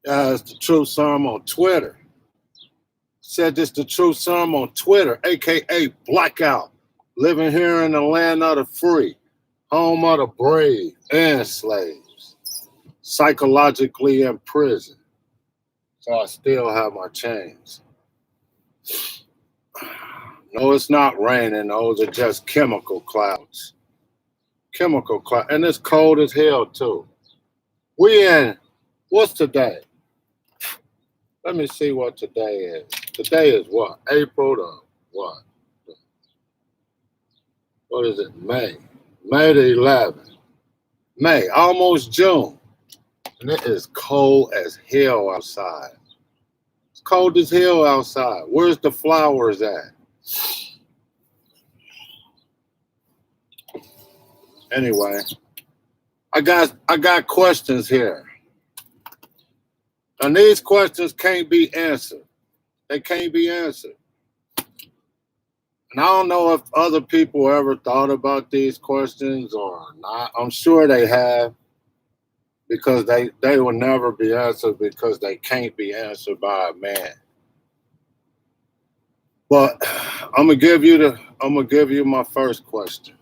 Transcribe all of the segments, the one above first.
It's the Truth Serum on Twitter. Said this the Truth Serum on Twitter, aka Blackout. Living here in the land of the free, home of the brave and slaves. Psychologically in prison. So I still have my chains. No, it's not raining. Those are just chemical clouds. Chemical cloud. And it's cold as hell too. We in, what's today? Let me see what today is. Today is what? April to what? What is it? May. May the 11th. May, almost June. And it is cold as hell outside. It's cold as hell outside. Where's the flowers at? Anyway, I got questions here. And these questions can't be answered. They can't be answered. And I don't know if other people ever thought about these questions or not. I'm sure they have, because they will never be answered because they can't be answered by a man. But I'm gonna give you my first question.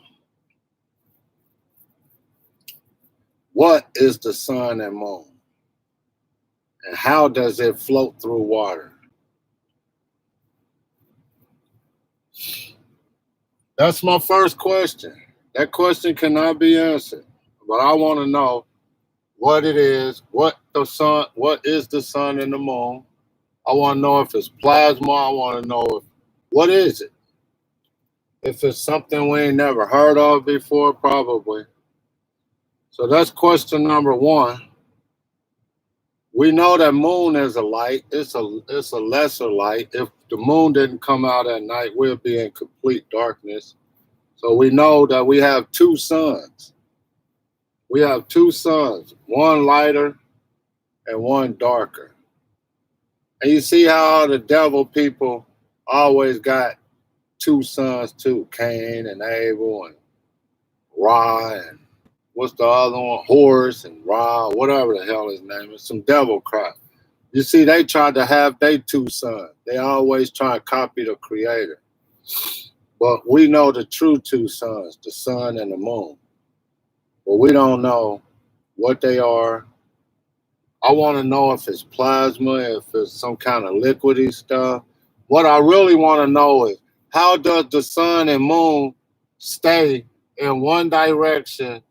What is the sun and moon? And how does it float through water? That's my first question. That question cannot be answered. But I want to know what it is, what is the sun and the moon. I want to know if it's plasma. I want to know what is it? If it's something we ain't never heard of before, probably. So that's question number one. We know that moon is a light. It's a lesser light. If the moon didn't come out at night, we'll be in complete darkness. So we know that we have two suns. We have two suns, one lighter and one darker. And you see how the devil people always got two sons too, Cain and Abel and Ra and what's the other one? Horus and Ra, whatever the hell his name is, some devil crap. You see, they tried to have their two sons. They always try to copy the creator. But we know the true two sons, the sun and the moon. But we don't know what they are. I want to know if it's plasma, if it's some kind of liquidy stuff. What I really want to know is, how does the sun and moon stay in one direction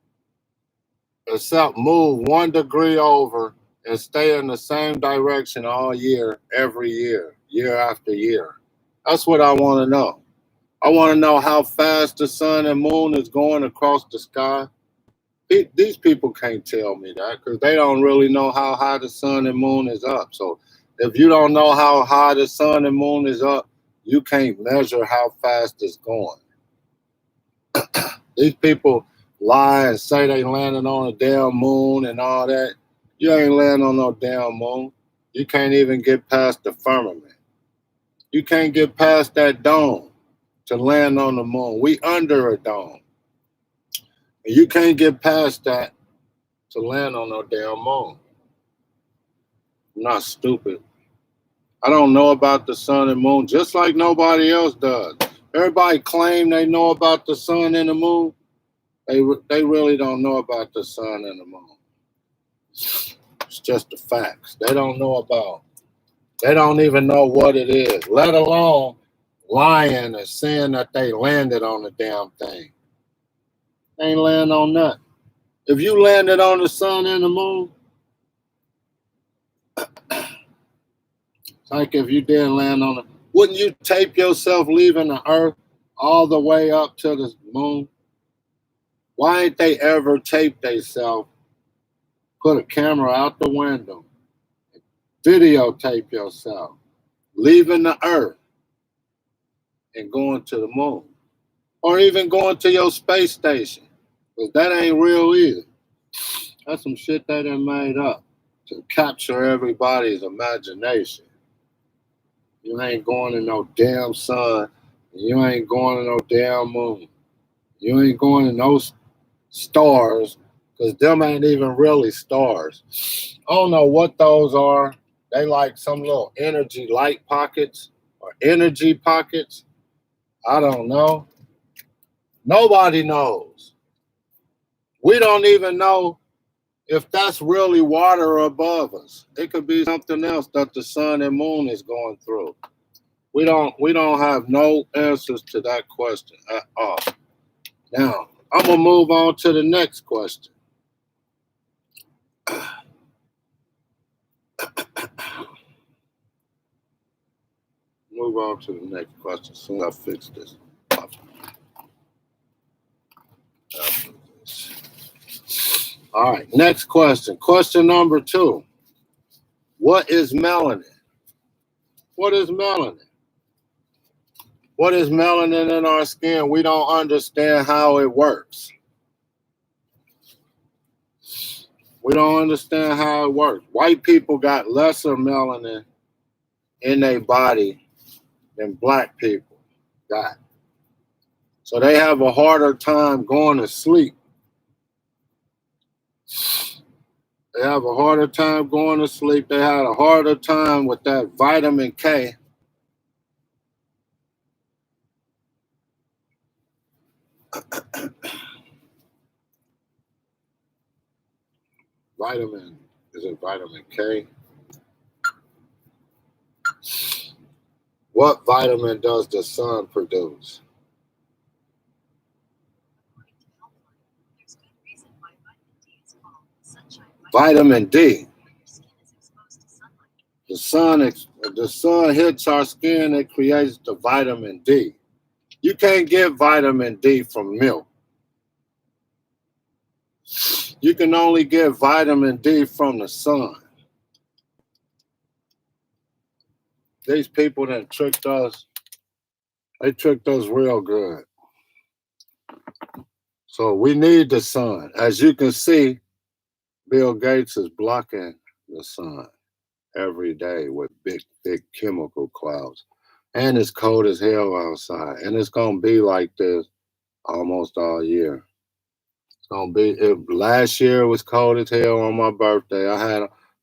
except move 1 degree over and stay in the same direction all year, every year, year after year? That's what I want to know. I want to know how fast the sun and moon is going across the sky. These people can't tell me that because they don't really know how high the sun and moon is up. So if you don't know how high the sun and moon is up, you can't measure how fast it's going. These people lie and say they landed on a damn moon and all that. You ain't landing on no damn moon. You can't even get past the firmament. You can't get past that dome to land on the moon. We under a dome. And you can't get past that to land on no damn moon. I'm not stupid. I don't know about the sun and moon just like nobody else does. Everybody claim they know about the sun and the moon. They really don't know about the sun and the moon. It's just the facts. They don't even know what it is, let alone lying and saying that they landed on the damn thing. They ain't land on nothing. If you landed on the sun and the moon, like if you didn't land on it, wouldn't you tape yourself leaving the earth all the way up to the moon? Why ain't they ever tape themselves, put a camera out the window, videotape yourself, leaving the earth and going to the moon? Or even going to your space station, because that ain't real either. That's some shit they done made up to capture everybody's imagination. You ain't going to no damn sun. You ain't going to no damn moon. You ain't going to no stars because them ain't even really stars. I don't know what those are. They like some little energy light pockets or energy pockets. I don't know. Nobody knows. We don't even know if that's really water above us. It could be something else that the sun and moon is going through. We don't have no answers to that question at all. Now, I'm gonna move on to the next question. Move on to the next question. Soon as I fix this. All right, next question. Question number 2. What is melanin? What is melanin? What is melanin in our skin? We don't understand how it works. We don't understand how it works. White people got lesser melanin in their body than black people got. So they have a harder time going to sleep. They have a harder time going to sleep. They had a harder time with that vitamin K. Is it vitamin K? What vitamin does the sun produce? Vitamin D. The sun hits our skin, it creates the vitamin D. You can't get vitamin D from milk. You can only get vitamin D from the sun. These people that tricked us, they tricked us real good. So we need the sun. As you can see, Bill Gates is blocking the sun every day with big, big chemical clouds. And it's cold as hell outside. And it's going to be like this almost all year. It's going to be, last year it was cold as hell on my birthday.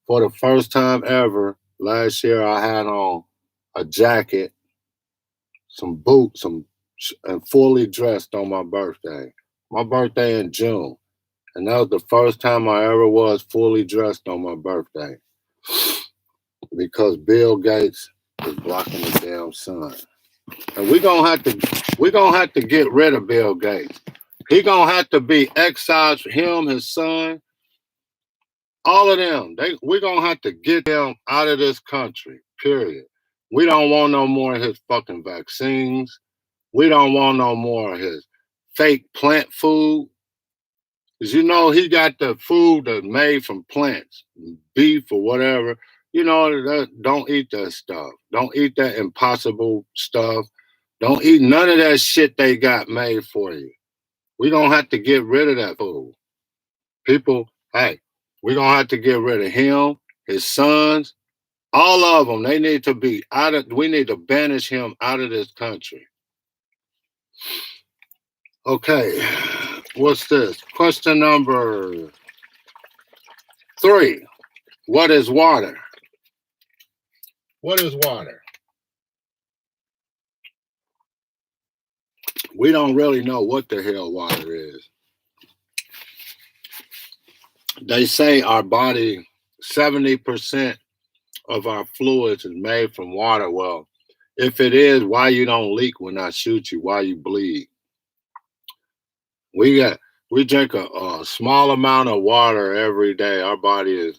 For the first time ever, last year I had on a jacket, some boots, and fully dressed on my birthday. My birthday in June. And that was the first time I ever was fully dressed on my birthday. Because Bill Gates is blocking the damn sun. And we're gonna have to get rid of Bill Gates. He gonna have to be exiled, him, his son, all of them. We're gonna have to get them out of this country, period. We don't want no more of his fucking vaccines. We don't want no more of his fake plant food. Because you know he got the food that's made from plants, beef or whatever. You know, don't eat that stuff. Don't eat that impossible stuff. Don't eat none of that shit they got made for you. We're going to have to get rid of that food. People, hey, we're going to have to get rid of him, his sons, all of them. They need to be we need to banish him out of this country. Okay, what's this? Question number 3. What is water? What is water? We don't really know what the hell water is. They say our body, 70% of our fluids is made from water. Well, if it is, why you don't leak when I shoot you? Why you bleed? We drink a small amount of water every day. Our body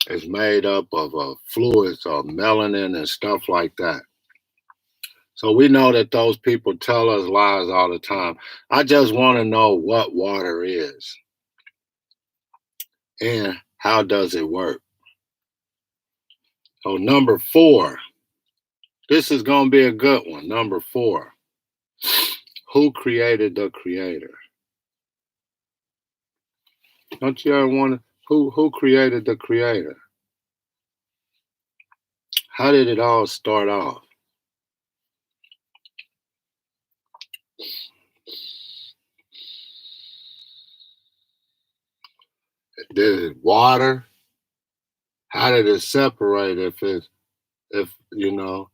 is made up of fluids, of melanin and stuff like that. So we know that those people tell us lies all the time. I just want to know what water is and how does it work. So number 4, this is going to be a good one. Number 4, who created the creator? Don't you ever wonder who created the creator? How did it all start off? Did it water? How did it separate? If you know,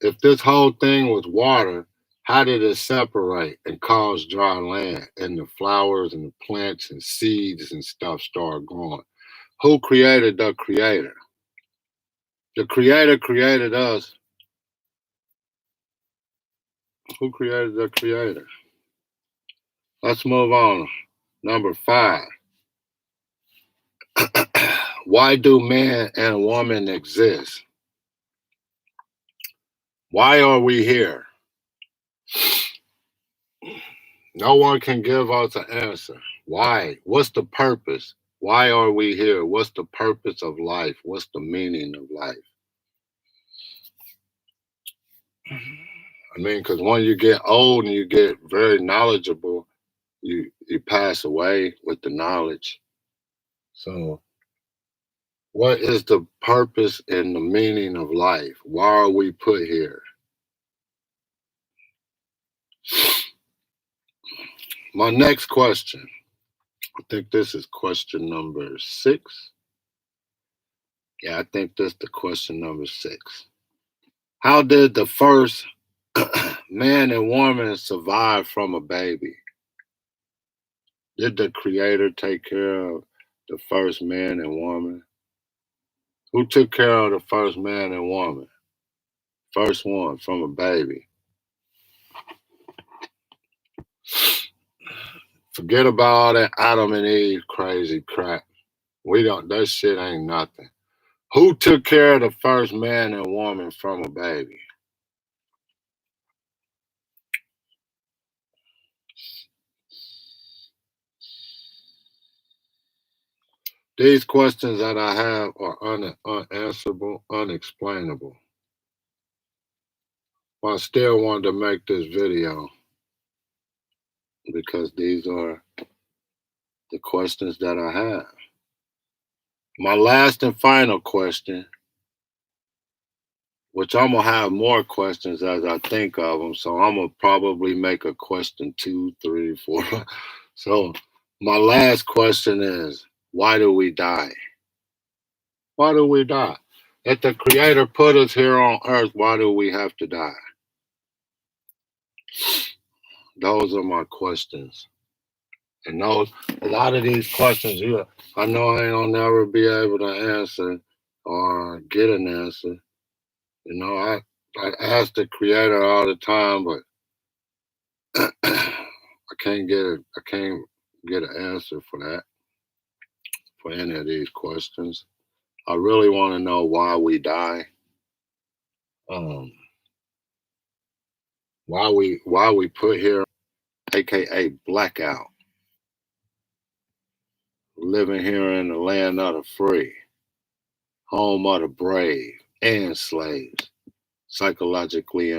if this whole thing was water, how did it separate and cause dry land and the flowers and the plants and seeds and stuff start growing? Who created the creator? The creator created us. Who created the creator? Let's move on. Number 5. Why do man and woman exist? Why are we here? No one can give us an answer. Why? What's the purpose? Why are we here? What's the purpose of life? What's the meaning of life? I mean, because when you get old and you get very knowledgeable, you pass away with the knowledge. So, what is the purpose and the meaning of life? Why are we put here? My next question, I think this is question number 6. Yeah, I think this is the question number 6. How did the first man and woman survive from a baby? Did the creator take care of the first man and woman? Who took care of the first man and woman? First one from a baby. Forget about all that Adam and Eve crazy crap. That shit ain't nothing. Who took care of the first man and woman from a baby? These questions that I have are unanswerable, unexplainable. But I still wanted to make this video because these are the questions that I have. My last and final question, which I'm going to have more questions as I think of them. So I'm going to probably make a question 2, 3, 4. So my last question is, why do we die? Why do we die? If the creator put us here on earth, why do we have to die? Those are my questions. And a lot of these questions, I know I ain't gonna never be able to answer or get an answer. You know, I ask the creator all the time, but I can't get an answer for that, for any of these questions. I really want to know why we die. Why we put here, aka blackout. Living here in the land of the free, home of the brave and slaves, psychologically